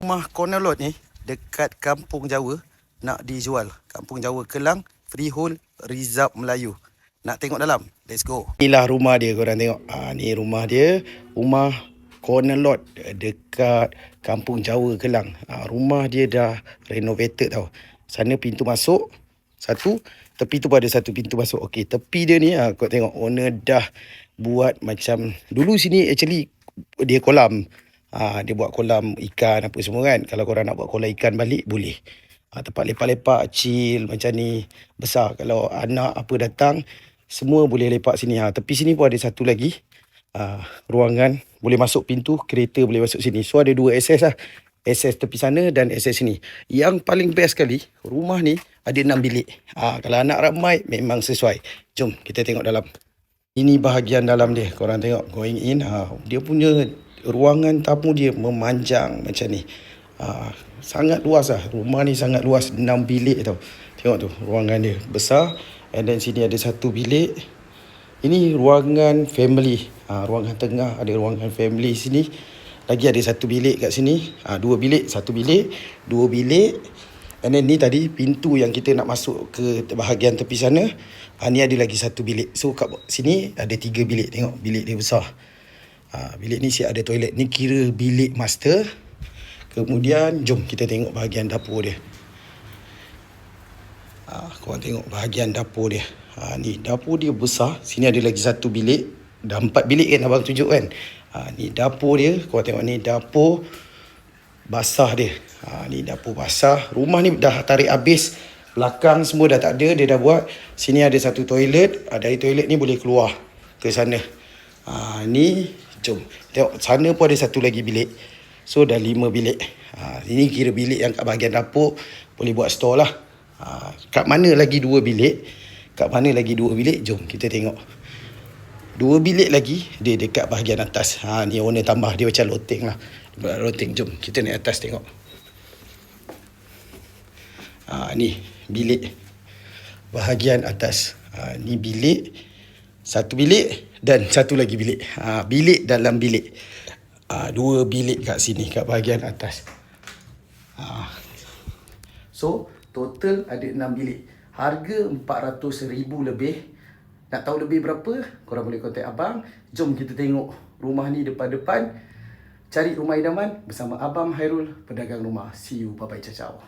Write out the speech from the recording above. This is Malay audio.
Rumah corner lot ni dekat Kampung Jawa nak dijual. Kampung Jawa Kelang, freehold, Rizab Melayu. Nak tengok dalam? Let's go. Inilah rumah dia, korang tengok. Ni rumah dia. Rumah corner lot dekat Kampung Jawa Kelang. Rumah dia dah renovated tau. Sana pintu masuk satu, tepi tu pun ada satu pintu masuk. Okey, tepi dia ni kau tengok owner dah buat macam dulu sini actually dia kolam. Dia buat kolam ikan apa semua kan. Kalau korang nak buat kolam ikan balik boleh. Tempat lepak-lepak chill macam ni besar. Kalau anak apa datang semua boleh lepak sini. Tepi sini pun ada satu lagi ruangan, boleh masuk pintu, kereta boleh masuk sini. So ada dua akses lah. Akses tepi sana dan akses sini. Yang paling best sekali, rumah ni ada 6 bilik. Kalau anak ramai memang sesuai. Jom kita tengok dalam. Ini bahagian dalam dia. Korang tengok going in. Dia punya ruangan tamu dia memanjang macam ni. Sangat luas lah. Rumah ni sangat luas. 6 bilik tau. Tengok tu. Ruangan dia besar. And then sini ada satu bilik. Ini ruangan family. Ruangan tengah ada ruangan family sini. Lagi ada satu bilik kat sini. Dua bilik. Satu bilik. Dua bilik. And then ni tadi pintu yang kita nak masuk ke bahagian tepi sana. Ni ada lagi satu bilik. So kat sini ada 3 bilik. Tengok bilik dia besar. Bilik ni siap ada toilet. Ni kira bilik master. Kemudian jom kita tengok bahagian dapur dia. Korang tengok bahagian dapur dia. Ni dapur dia besar. Sini ada lagi satu bilik. Dah 4 bilik kan abang tunjuk kan. Ni dapur dia. Korang tengok ni dapur basah dia. Ni dapur basah. Rumah ni dah tarik habis. Belakang semua dah tak ada. Dia dah buat. Sini ada satu toilet. Dari toilet ni boleh keluar ke sana. Ni jom tengok sana pun ada satu lagi bilik. So dah 5 bilik. Ini kira bilik yang kat bahagian dapur. Boleh buat store lah. Kat mana lagi 2 bilik? Kat mana lagi 2 bilik? Jom kita tengok. 2 bilik lagi dia dekat bahagian atas. Ni owner tambah. Dia macam loteng lah. Loteng. Jom kita naik atas tengok. Ni bilik bahagian atas. Ni bilik. Satu bilik dan satu lagi bilik. Bilik dalam bilik. 2 bilik kat sini, kat bahagian atas. So, total ada 6 bilik. Harga 400,000 lebih. Nak tahu lebih berapa? Korang boleh kontak abang. Jom kita tengok rumah ni depan-depan. Cari rumah idaman bersama Abang Hairul, pedagang rumah. See you. Bye-bye. Ciao.